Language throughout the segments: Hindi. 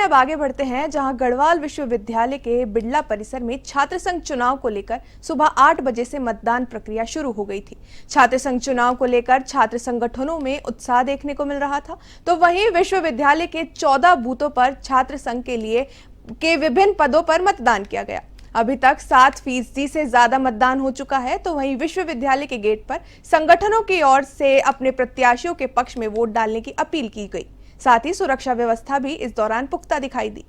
अब आगे बढ़ते हैं, जहां गढ़वाल विश्वविद्यालय के बिड़ला परिसर में छात्र संघ चुनाव को लेकर सुबह 8 बजे से मतदान प्रक्रिया शुरू हो गई थी। छात्र संघ चुनाव को लेकर छात्र संगठनों में उत्साह देखने को मिल रहा था, तो वहीं विश्वविद्यालय के 14 बूथों पर छात्र संघ के विभिन्न पदों पर मतदान किया गया। अभी तक 7% से ज्यादा मतदान हो चुका है, तो वहीं विश्वविद्यालय के गेट पर संगठनों की ओर से अपने प्रत्याशियों के पक्ष में वोट डालने की अपील की गई। साथ ही सुरक्षा व्यवस्था भी इस दौरान पुख्ता दिखाई दी।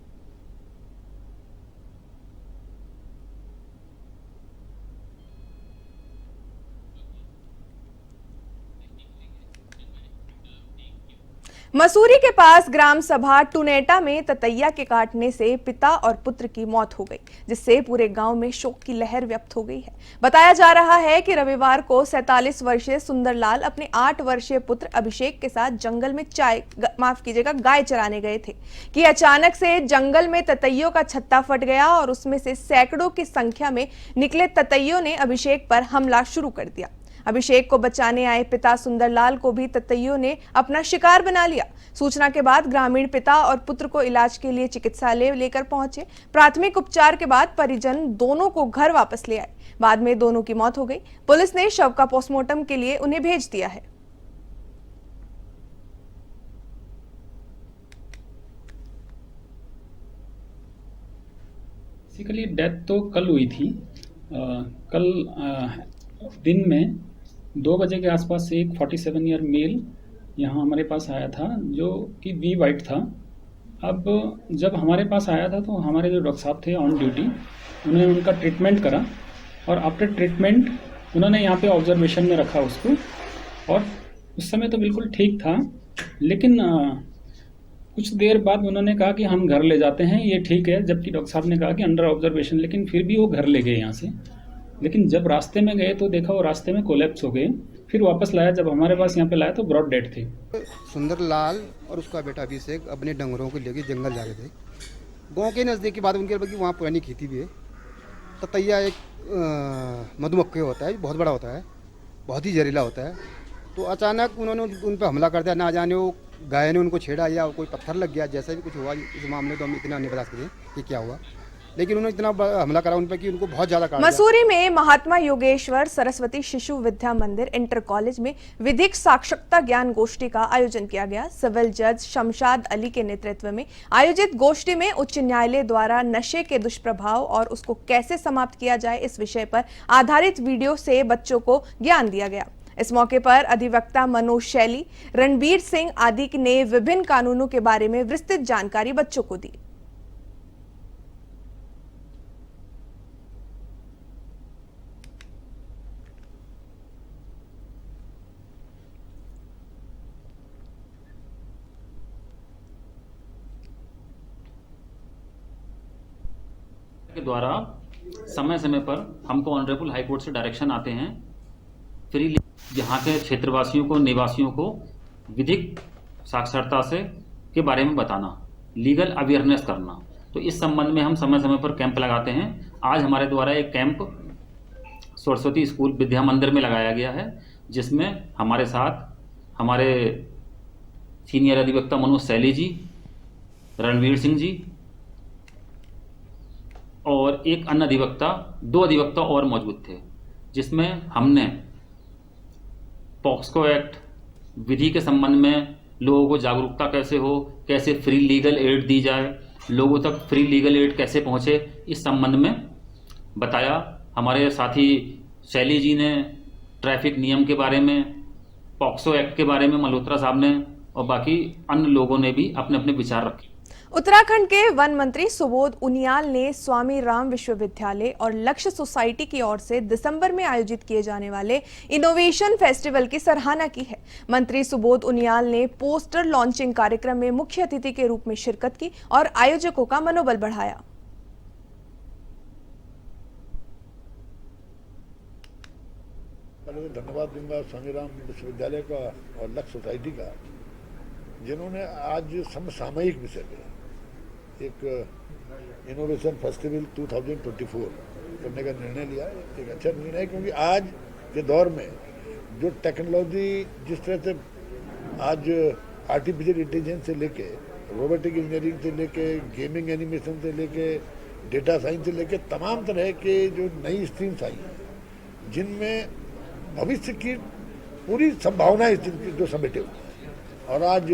मसूरी के पास ग्राम सभा टुनेटा में ततैया के काटने से पिता और पुत्र की मौत हो गई, जिससे पूरे गांव में शोक की लहर व्यक्त हो गई है। बताया जा रहा है कि रविवार को 47 वर्षीय सुंदरलाल अपने 8 वर्षीय पुत्र अभिषेक के साथ जंगल में गाय चराने गए थे कि अचानक से जंगल में ततैयों का छत्ता फट गया और उसमें से सैकड़ों की संख्या में निकले ततैयों ने अभिषेक पर हमला शुरू कर दिया। अभिषेक को बचाने आए पिता सुंदरलाल को भी ततैयों ने अपना शिकार बना लिया। सूचना के बाद ग्रामीण पिता और पुत्र को इलाज के लिए चिकित्सालय लेकर पहुंचे। प्राथमिक उपचार के बाद परिजन दोनों को घर वापस ले आए। बाद में दोनों की मौत हो गई। पुलिस ने शव का पोस्टमार्टम के लिए उन्हें भेज दिया है। बेसिकली डेथ तो कल हुई थी। कल दिन में 2 बजे के आसपास से एक 47 ईयर मेल यहाँ हमारे पास आया था, जो कि वी वाइट था। अब जब हमारे पास आया था तो हमारे जो डॉक्टर साहब थे ऑन ड्यूटी, उन्होंने उनका ट्रीटमेंट करा और आफ्टर ट्रीटमेंट उन्होंने यहाँ पे ऑब्जर्वेशन में रखा उसको, और उस समय तो बिल्कुल ठीक था। लेकिन कुछ देर बाद उन्होंने कहा कि हम घर ले जाते हैं, ये ठीक है, जबकि डॉक्टर साहब ने कहा कि अंडर ऑब्जर्वेशन। लेकिन फिर भी वो घर ले गए यहाँ से। लेकिन जब रास्ते में गए तो देखा वो रास्ते में कोलैप्स हो गए। फिर वापस लाया, जब हमारे पास यहाँ पे लाया तो ब्रॉड डेड थे। सुंदरलाल और उसका बेटा अभिषेक अपने डंगरों को लेकर जंगल जा रहे थे। गांव के नज़दीक की बात उनके बल्कि वहाँ पुरानी खेती भी है। ततैया एक मधुमक्खी होता है, बहुत बड़ा होता है, बहुत ही जहरीला होता है। तो अचानक उन्होंने उन पर हमला कर दिया। ना जाने वो गाय ने उनको छेड़ा या कोई पत्थर लग गया, जैसा भी कुछ हुआ। इस मामले तो हम इतना नहीं बता सकते कि क्या हुआ, लेकिन उन्होंने इतना हमला करा उन पर कि उनको बहुत ज्यादा काट दिया। मसूरी में महात्मा योगेश्वर सरस्वती शिशु विद्या मंदिर इंटर कॉलेज में विधिक साक्षरता ज्ञान गोष्ठी का आयोजन किया गया। सिविल जज शमशाद अली के नेतृत्व में आयोजित गोष्ठी में उच्च न्यायालय द्वारा नशे के दुष्प्रभाव और उसको कैसे समाप्त किया जाए, इस विषय पर आधारित वीडियो से बच्चों को ज्ञान दिया गया। इस मौके पर अधिवक्ता मनोज शैली, रणबीर सिंह आदि ने विभिन्न कानूनों के बारे में विस्तृत जानकारी बच्चों को दी। के द्वारा समय समय पर हमको ऑनरेबल हाई कोर्ट से डायरेक्शन आते हैं, फ्री यहाँ के क्षेत्रवासियों को, निवासियों को विधिक साक्षरता से के बारे में बताना, लीगल अवेयरनेस करना। तो इस संबंध में हम समय समय पर कैंप लगाते हैं। आज हमारे द्वारा एक कैंप सरस्वती स्कूल विद्या मंदिर में लगाया गया है, जिसमें हमारे साथ हमारे सीनियर अधिवक्ता मनोज शैली जी, रणवीर सिंह जी और एक अन्य अधिवक्ता, 2 अधिवक्ता और मौजूद थे, जिसमें हमने पॉक्सको एक्ट विधि के संबंध में लोगों को जागरूकता कैसे हो, कैसे फ्री लीगल एड दी जाए, लोगों तक फ्री लीगल एड कैसे पहुंचे, इस संबंध में बताया। हमारे साथी शैली जी ने ट्रैफिक नियम के बारे में, पॉक्सो एक्ट के बारे में मल्होत्रा साहब ने, और बाकी अन्य लोगों ने भी अपने अपने विचार रखे। उत्तराखंड के वन मंत्री सुबोध उनियाल ने स्वामी राम विश्वविद्यालय और लक्ष्य सोसाइटी की ओर से दिसंबर में आयोजित किए जाने वाले इनोवेशन फेस्टिवल की सराहना की है। मंत्री सुबोध उनियाल ने पोस्टर लॉन्चिंग कार्यक्रम में मुख्य अतिथि के रूप में शिरकत की और आयोजकों का मनोबल बढ़ाया। धन्यवाद दूंगा स्वामी राम विश्वविद्यालय का और लक्ष्य सोसाइटी का, जिन्होंने आज समसामयिक विषय पे एक इनोवेशन फेस्टिवल 2024 करने का निर्णय लिया। एक अच्छा निर्णय है, क्योंकि आज के दौर में जो टेक्नोलॉजी जिस तरह से आज आर्टिफिशियल इंटेलिजेंस से लेके रोबोटिक इंजीनियरिंग से लेके गेमिंग एनिमेशन से लेके डेटा साइंस से लेके तमाम तरह के जो नई स्ट्रीम्स आई हैं जिनमें भविष्य की पूरी संभावना इस जो समेटे हुए हैं। और आज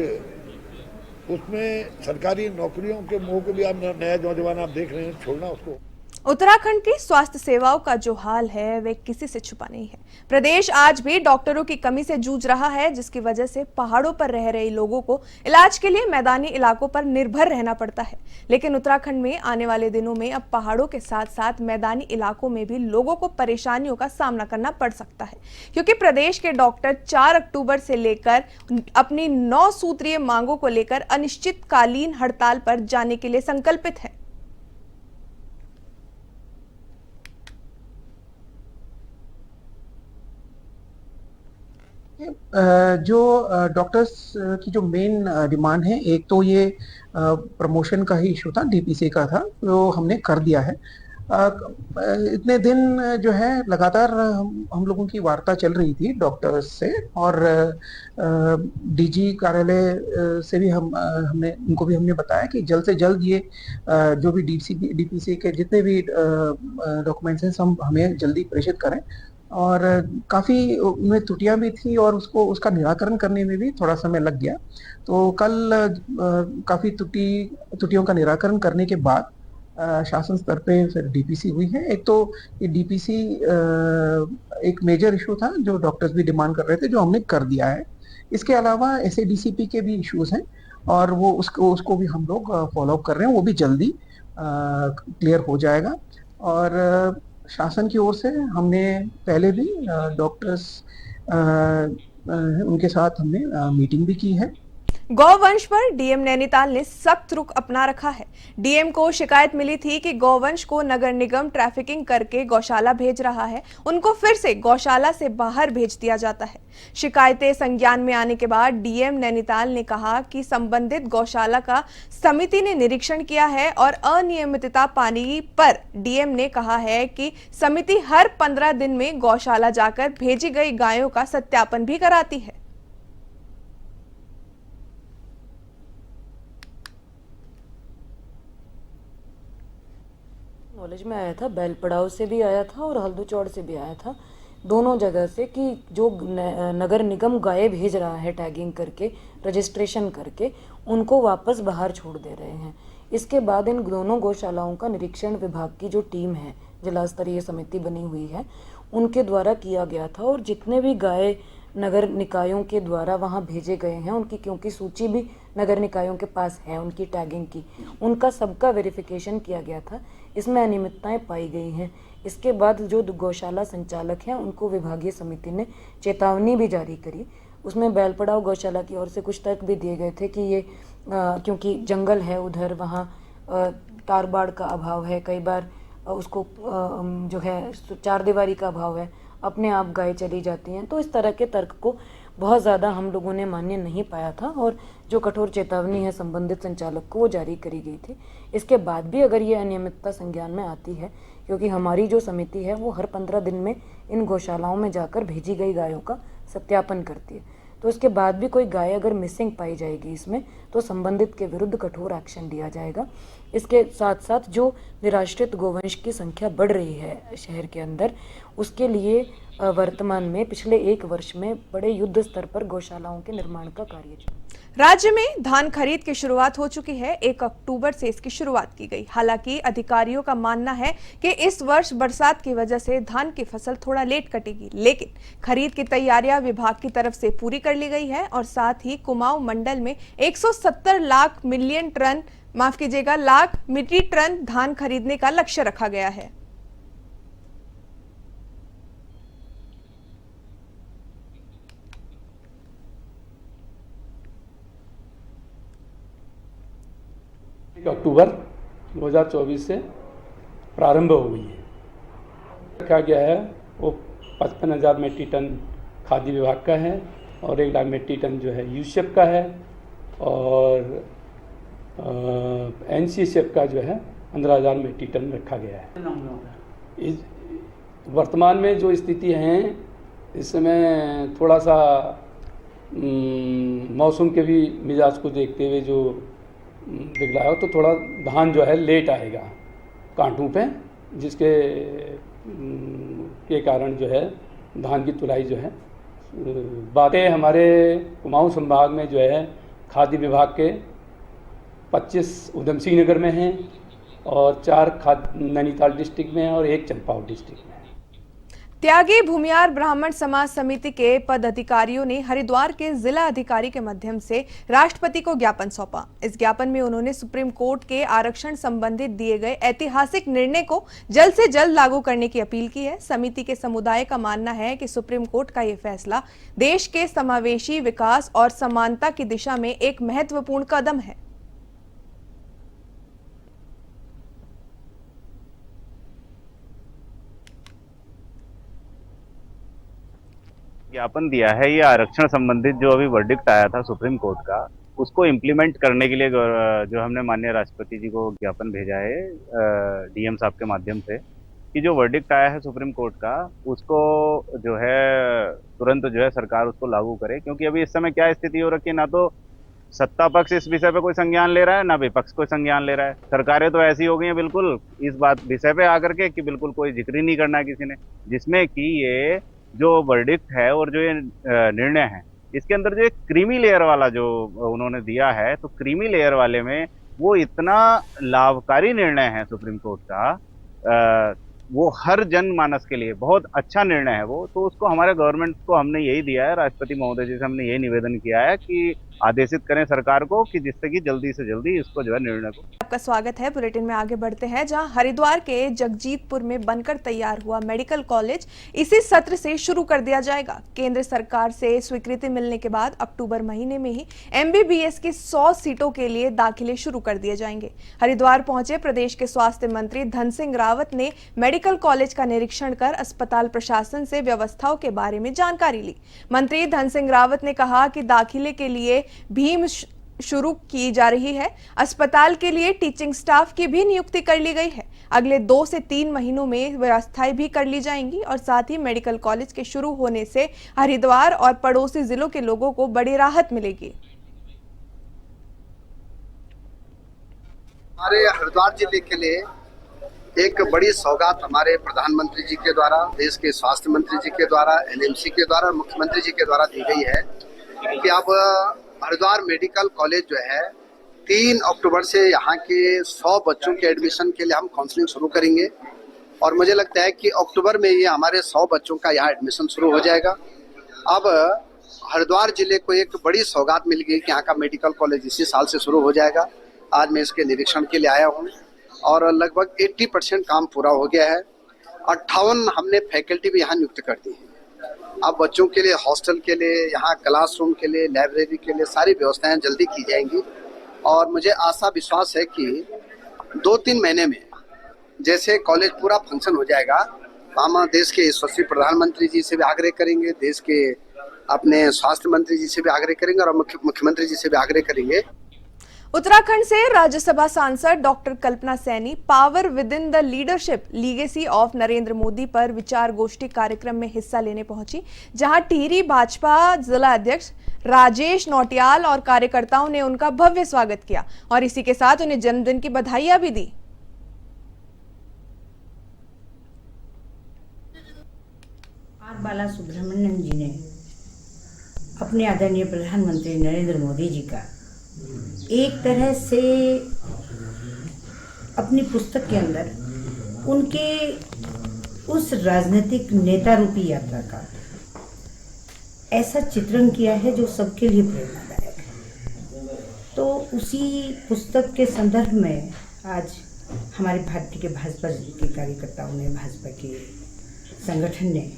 उसमें सरकारी नौकरियों के मोह को भी आप नया नौजवान आप देख रहे हैं छोड़ना उसको। उत्तराखंड की स्वास्थ्य सेवाओं का जो हाल है वह किसी से छुपा नहीं है। प्रदेश आज भी डॉक्टरों की कमी से जूझ रहा है, जिसकी वजह से पहाड़ों पर रह रहे लोगों को इलाज के लिए मैदानी इलाकों पर निर्भर रहना पड़ता है। लेकिन उत्तराखंड में आने वाले दिनों में अब पहाड़ों के साथ साथ मैदानी इलाकों में भी लोगों को परेशानियों का सामना करना पड़ सकता है, क्योंकि प्रदेश के डॉक्टर 4 अक्टूबर से लेकर अपनी 9 सूत्रीय मांगों को लेकर अनिश्चितकालीन हड़ताल पर जाने के लिए संकल्पित है। जो डॉक्टर्स की जो मेन डिमांड है, एक तो ये प्रमोशन का ही इशू था, डीपीसी का था, जो हमने कर दिया है। इतने दिन जो है लगातार हम लोगों की वार्ता चल रही थी डॉक्टर्स से, और डीजी कार्यालय से भी हमने उनको भी हमने बताया कि जल्द से जल्द ये जो भी डीपीसी के जितने भी डॉक्यूमेंट्स हैं सब हमें जल्दी प्रेषित करें। और काफ़ी उनमें त्रुटियां भी थी और उसका निराकरण करने में भी थोड़ा समय लग गया। तो कल काफ़ी त्रुटियों का निराकरण करने के बाद शासन स्तर पे फिर डीपीसी हुई है। एक तो ये डीपीसी एक मेजर इशू था जो डॉक्टर्स भी डिमांड कर रहे थे, जो हमने कर दिया है। इसके अलावा एसएडीसीपी के भी इश्यूज हैं और वो उसको भी हम लोग फॉलो अप कर रहे हैं, वो भी जल्दी क्लियर हो जाएगा। और शासन की ओर से हमने पहले भी डॉक्टर्स उनके साथ हमने मीटिंग भी की है। गौवंश पर डीएम नैनीताल ने सख्त रुख अपना रखा है। डीएम को शिकायत मिली थी कि गौवंश को नगर निगम ट्रैफिकिंग करके गौशाला भेज रहा है, उनको फिर से गौशाला से बाहर भेज दिया जाता है। शिकायतें संज्ञान में आने के बाद डीएम नैनीताल ने कहा कि संबंधित गौशाला का समिति ने निरीक्षण किया है और अनियमितता पाने पर डीएम ने कहा है कि समिति हर 15 दिन में गौशाला जाकर भेजी गई गायों का सत्यापन भी कराती है। नॉलेज में आया था, बैल पड़ाव से भी आया था और हल्दूचौड़ से भी आया था, दोनों जगह से, कि जो नगर निगम गाय भेज रहा है टैगिंग करके, रजिस्ट्रेशन करके, उनको वापस बाहर छोड़ दे रहे हैं। इसके बाद इन दोनों गौशालाओं का निरीक्षण विभाग की जो टीम है, जिला स्तरीय समिति बनी हुई है, उनके द्वारा किया गया था। और जितने भी गाय नगर निकायों के द्वारा वहां भेजे गए हैं, उनकी क्योंकि सूची भी नगर निकायों के पास है उनकी टैगिंग की, उनका सबका वेरिफिकेशन किया गया था। इसमें अनियमितताएं पाई गई हैं। इसके बाद जो गौशाला संचालक हैं उनको विभागीय समिति ने चेतावनी भी जारी करी। उसमें बैल पड़ाव गौशाला की ओर से कुछ तर्क भी दिए गए थे कि ये क्योंकि जंगल है उधर, वहाँ तार बाड़ का अभाव है, कई बार उसको जो है चारदीवारी का अभाव है, अपने आप गाय चली जाती हैं। तो इस तरह के तर्क को बहुत ज़्यादा हम लोगों ने मान्य नहीं पाया था और जो कठोर चेतावनी है संबंधित संचालक को वो जारी करी गई थी। इसके बाद भी अगर ये अनियमितता संज्ञान में आती है, क्योंकि हमारी जो समिति है वो हर 15 दिन में इन गौशालाओं में जाकर भेजी गई गायों का सत्यापन करती है, तो इसके बाद भी कोई गाय अगर मिसिंग पाई जाएगी इसमें, तो संबंधित के विरुद्ध कठोर एक्शन लिया जाएगा। इसके साथ साथ जो निराश्रित गोवंश की संख्या बढ़ रही है शहर के अंदर, उसके लिए वर्तमान में पिछले 1 वर्ष में बड़े युद्ध स्तर पर गौशालाओं के निर्माण का कार्य चल रहा है। राज्य में धान खरीद की शुरुआत हो चुकी है। 1 अक्टूबर से इसकी शुरुआत की गई। हालांकि अधिकारियों का मानना है कि इस वर्ष बरसात की वजह से धान की फसल थोड़ा लेट कटेगी, लेकिन खरीद की तैयारियां विभाग की तरफ से पूरी कर ली गई है और साथ ही कुमाऊं मंडल में 170 लाख मीट्रिक टन धान खरीदने का लक्ष्य रखा गया है। अक्टूबर 2024 से प्रारंभ हो गई है। रखा गया है वो 55,000 मेट्रिक टन खाद्य विभाग का है और 1 लाख मेट्रिक टन जो है यूसेफ का है और एनसीसीएफ का जो है 15,000 मेट्रिक टन रखा गया है। इस वर्तमान में जो स्थिति है इस समय थोड़ा सा मौसम के भी मिजाज को देखते हुए जो दिखलाया तो थोड़ा धान जो है लेट आएगा कांटों पे, जिसके के कारण जो है धान की तुलाई जो है बातें हमारे कुमाऊं संभाग में जो है खाद्य विभाग के 25 उधम सिंह नगर में हैं और 4 नैनीताल डिस्ट्रिक्ट में और 1 चंपावत डिस्ट्रिक्ट में। त्यागी भूमियार ब्राह्मण समाज समिति के पदाधिकारियों ने हरिद्वार के जिला अधिकारी के माध्यम से राष्ट्रपति को ज्ञापन सौंपा। इस ज्ञापन में उन्होंने सुप्रीम कोर्ट के आरक्षण संबंधित दिए गए ऐतिहासिक निर्णय को जल्द से जल्द लागू करने की अपील की है। समिति के समुदाय का मानना है कि सुप्रीम कोर्ट का यह फैसला देश के समावेशी विकास और समानता की दिशा में एक महत्वपूर्ण कदम है। ज्ञापन दिया है ये आरक्षण संबंधित जो अभी वर्डिक्ट आया था सुप्रीम कोर्ट का, उसको इम्प्लीमेंट करने के लिए जो हमने माननीय राष्ट्रपति जी को ज्ञापन भेजा है डीएम साहब के माध्यम से कि जो वर्डिक्ट आया है सुप्रीम कोर्ट का उसको जो है तुरंत जो है सरकार उसको लागू करे। क्योंकि अभी इस समय क्या स्थिति हो रखी है, ना तो सत्ता पक्ष इस विषय पे कोई संज्ञान ले रहा है, ना विपक्ष कोई संज्ञान ले रहा है। सरकारें तो ऐसी हो गई हैं बिल्कुल इस बात विषय पे आकर के कि बिल्कुल कोई जिक्र ही नहीं करना है किसी ने, जिसमें कि ये जो वर्डिक्ट है और जो ये निर्णय है इसके अंदर जो एक क्रीमी लेयर वाला जो उन्होंने दिया है, तो क्रीमी लेयर वाले में वो इतना लाभकारी निर्णय है सुप्रीम कोर्ट का, वो हर जनमानस के लिए बहुत अच्छा निर्णय है वो। तो उसको हमारे गवर्नमेंट को हमने यही दिया है, राष्ट्रपति महोदय जी से हमने यही निवेदन किया है कि आदेशित करें सरकार को कि जिससे कि जल्दी से जल्दी इसको जो है निर्णय को। आपका स्वागत है। बुलेटिन में आगे बढ़ते हैं, जहां हरिद्वार के जगजीतपुर में बनकर तैयार हुआ मेडिकल कॉलेज इसी सत्र से शुरू कर दिया जाएगा। केंद्र सरकार से स्वीकृति मिलने के बाद अक्टूबर महीने में ही MBBS की 100 सीटों के लिए दाखिले शुरू कर दिए जाएंगे। हरिद्वार पहुंचे प्रदेश के स्वास्थ्य मंत्री धन सिंह रावत ने मेडिकल कॉलेज का निरीक्षण कर अस्पताल प्रशासन से व्यवस्थाओं के बारे में जानकारी ली। मंत्री धन सिंह रावत ने कहा कि दाखिले के लिए भीम शुरू की जा रही है। अस्पताल के लिए टीचिंग स्टाफ की भी नियुक्ति कर ली गई है। अगले 2 से 3 महीनों में व्यवस्थाएं भी कर ली जाएंगी और साथ ही मेडिकल कॉलेज के शुरू होने से हरिद्वार और पड़ोसी जिलों के लोगों को बड़ी राहत मिलेगी। हमारे हरिद्वार जिले के लिए एक बड़ी सौगात हमारे प्रधानमंत्री जी के द्वारा, देश के स्वास्थ्य मंत्री जी के द्वारा, NMC के द्वारा, मुख्यमंत्री जी के द्वारा दी गई है कि अब हरिद्वार मेडिकल कॉलेज जो है 3 अक्टूबर से यहाँ के 100 बच्चों के एडमिशन के लिए हम काउंसलिंग शुरू करेंगे और मुझे लगता है कि अक्टूबर में ये हमारे 100 बच्चों का यहाँ एडमिशन शुरू हो जाएगा। अब हरिद्वार जिले को एक बड़ी सौगात मिल गई कि यहाँ का मेडिकल कॉलेज इसी साल से शुरू हो जाएगा। आज मैं इसके निरीक्षण के लिए आया हूँ और लगभग 80% काम पूरा हो गया है। 58 हमने फैकल्टी भी यहाँ नियुक्त कर दी है। अब बच्चों के लिए हॉस्टल के लिए, यहाँ क्लासरूम के लिए, लाइब्रेरी के लिए सारी व्यवस्थाएं जल्दी की जाएंगी और मुझे आशा विश्वास है कि 2-3 महीने में जैसे कॉलेज पूरा फंक्शन हो जाएगा, हम देश के यशस्वी प्रधानमंत्री जी से भी आग्रह करेंगे, देश के अपने स्वास्थ्य मंत्री जी से भी आग्रह करेंगे और मुख्यमंत्री जी से भी आग्रह करेंगे। उत्तराखंड से राज्यसभा सांसद doctor Kalpana Saini power with in the leadership legacy of Narendra Modi पर विचार गोष्ठी कार्यक्रम में हिस्सा लेने पहुंची, जहां टिहरी भाजपा जिला अध्यक्ष राजेश नौटियाल और कार्यकर्ताओं ने उनका भव्य स्वागत किया और इसी के साथ उन्हें जन्मदिन की बधाइयां भी दी। आर बाला सुब्रमण्यम जी ने अपने आदरणीय प्रधानमंत्री नरेंद्र मोदी जी का एक तरह से अपनी पुस्तक के अंदर उनके उस राजनीतिक नेता रूपी यात्रा का ऐसा चित्रण किया है जो सबके लिए प्रेरणादायक है। तो उसी पुस्तक के संदर्भ में आज हमारे पार्टी के भाजपा के कार्यकर्ताओं ने, भाजपा के संगठन ने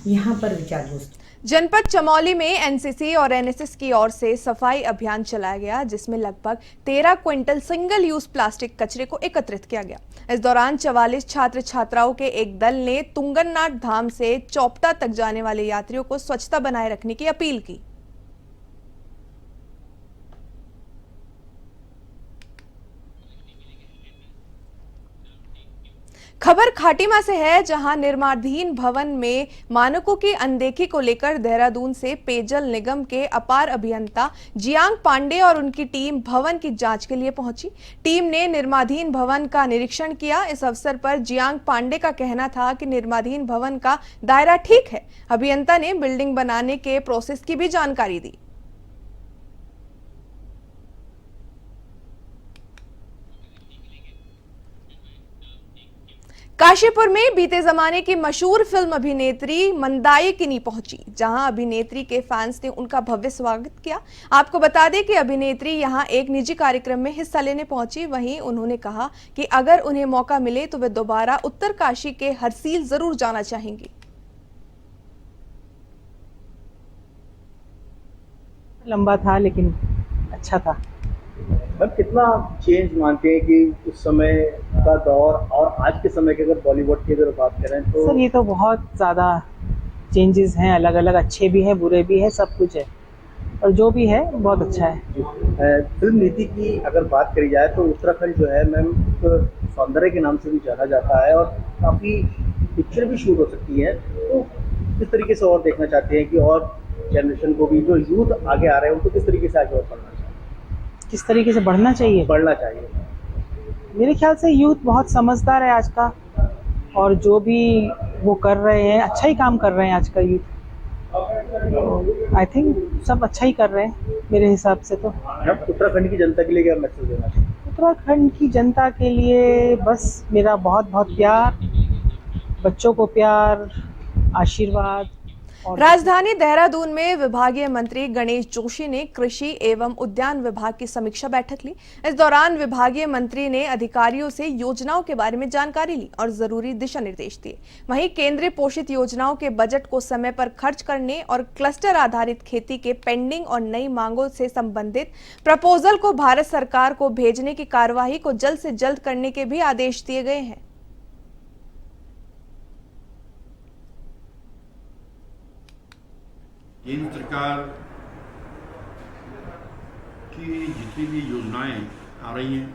यहाँ पर विचार गोष्ठी। जनपद चमौली में एनसीसी और एनएसएस की ओर से सफाई अभियान चलाया गया, जिसमें लगभग 13 क्विंटल सिंगल यूज प्लास्टिक कचरे को एकत्रित किया गया। इस दौरान 44 छात्र छात्राओं के एक दल ने तुंगनाथ धाम से चौपटा तक जाने वाले यात्रियों को स्वच्छता बनाए रखने की अपील की। खबर खाटिमा से है, जहां निर्माणाधीन भवन में मानकों की अनदेखी को लेकर देहरादून से पेयजल निगम के अपार अभियंता जियांग पांडे और उनकी टीम भवन की जांच के लिए पहुंची। टीम ने निर्माणाधीन भवन का निरीक्षण किया। इस अवसर पर जियांग पांडे का कहना था कि निर्माणाधीन भवन का दायरा ठीक है। अभियंता ने बिल्डिंग बनाने के प्रोसेस की भी जानकारी दी। काशीपुर में बीते जमाने की मशहूर फिल्म अभिनेत्री मंदाकिनी पहुंची, जहां अभिनेत्री के फैंस ने उनका भव्य स्वागत किया। आपको बता दें कि अभिनेत्री यहां एक निजी कार्यक्रम में हिस्सा लेने पहुंची। वहीं उन्होंने कहा कि अगर उन्हें मौका मिले तो वे दोबारा उत्तरकाशी के हरसील जरूर जाना चाहेंगी। लंबा था लेकिन अच्छा था। मैम, कितना चेंज मानते हैं कि उस समय का दौर और आज के समय के अगर बॉलीवुड की अगर बात करें तो? सर, ये तो बहुत ज़्यादा चेंजेस हैं, अलग अलग, अच्छे भी हैं, बुरे भी हैं, सब कुछ है, और जो भी है बहुत अच्छा है। फिल्म नीति की अगर बात करी जाए तो उत्तराखंड जो है मैम सौंदर्य के नाम से भी जाना जाता है और काफ़ी पिक्चर भी शूट हो सकती है। तो किस तरीके से और देखना चाहते हैं कि और जनरेशन को भी, जो यूथ आगे आ रहे हैं, उनको किस तरीके से आगे और बढ़ना चाहिए? किस तरीके से बढ़ना चाहिए? मेरे ख्याल से यूथ बहुत समझदार है आज का, और जो भी वो कर रहे हैं अच्छा ही काम कर रहे हैं आज का यूथ। आई थिंक सब अच्छा ही कर रहे हैं मेरे हिसाब से। तो उत्तराखंड की जनता के लिए क्या मैसेज देना चाहिए? उत्तराखंड की जनता के लिए बस मेरा बहुत बहुत प्यार, बच्चों को प्यार, आशीर्वाद। राजधानी देहरादून में विभागीय मंत्री गणेश जोशी ने कृषि एवं उद्यान विभाग की समीक्षा बैठक ली। इस दौरान विभागीय मंत्री ने अधिकारियों से योजनाओं के बारे में जानकारी ली और जरूरी दिशा निर्देश दिए। वहीं केंद्रीय पोषित योजनाओं के बजट को समय पर खर्च करने और क्लस्टर आधारित खेती के पेंडिंग और नई मांगों से संबंधित प्रपोजल को भारत सरकार को भेजने की कार्यवाही को जल्द से जल्द करने के भी आदेश दिए गए हैं। केंद्र सरकार की जितनी भी योजनाएं आ रही हैं,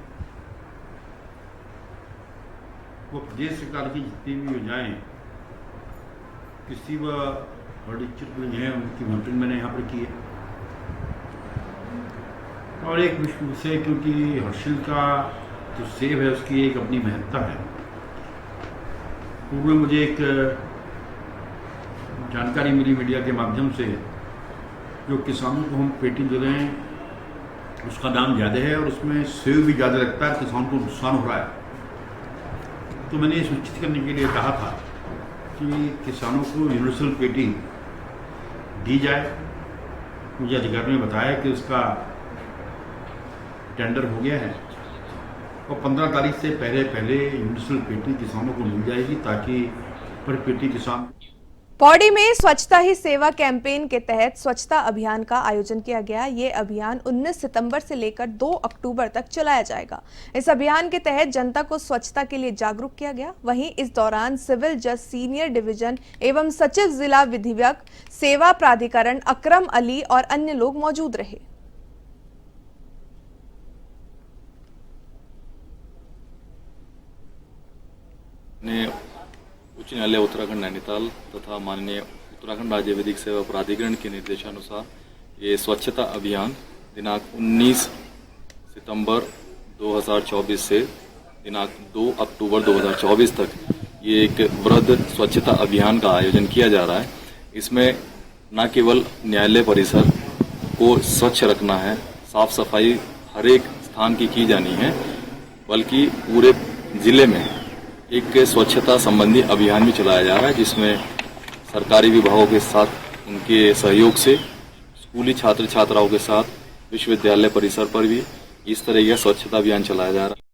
वो प्रदेश सरकार की जितनी भी योजनाएं कृषि व हॉर्टिकल्चर में हैं, उनकी मॉनिटरिंग मैंने यहाँ पर की है। और एक विषय, क्योंकि हर्षिल का जो सेब है उसकी एक अपनी महत्ता है। पूर्व में मुझे एक जानकारी मिली मीडिया के माध्यम से, जो किसानों को हम पेटी दे रहे हैं उसका दाम ज़्यादा है और उसमें सेव भी ज़्यादा लगता है, किसानों को नुकसान हो रहा है। तो मैंने ये सुनिश्चित करने के लिए कहा था कि किसानों को यूनिवर्सल पेटी दी जाए। मुझे अधिकारियों ने बताया कि उसका टेंडर हो गया है और 15 तारीख से पहले यूनिवर्सल पेटी किसानों को मिल जाएगी, ताकि पर पेटी किसान। पौड़ी में स्वच्छता ही सेवा कैंपेन के तहत स्वच्छता अभियान का आयोजन किया गया। ये अभियान 19 सितंबर से लेकर 2 अक्टूबर तक चलाया जाएगा। इस अभियान के तहत जनता को स्वच्छता के लिए जागरूक किया गया। वहीं इस दौरान सिविल जज सीनियर डिवीजन एवं सचिव जिला विधिक सेवा प्राधिकरण अकरम अली और अन्य लोग मौजूद रहे। उच्च न्यायालय उत्तराखंड नैनीताल तथा माननीय उत्तराखंड राज्य विधिक सेवा प्राधिकरण के निर्देशानुसार ये स्वच्छता अभियान दिनांक 19 सितंबर 2024 से दिनांक 2 अक्टूबर 2024 तक ये एक वृहद स्वच्छता अभियान का आयोजन किया जा रहा है। इसमें न केवल न्यायालय परिसर को स्वच्छ रखना है, साफ सफाई हर एक स्थान की जानी है, बल्कि पूरे जिले में एक स्वच्छता संबंधी अभियान भी चलाया जा रहा है, जिसमें सरकारी विभागों के साथ उनके सहयोग से स्कूली छात्र छात्राओं के साथ विश्वविद्यालय परिसर पर भी इस तरह का स्वच्छता अभियान चलाया जा रहा है।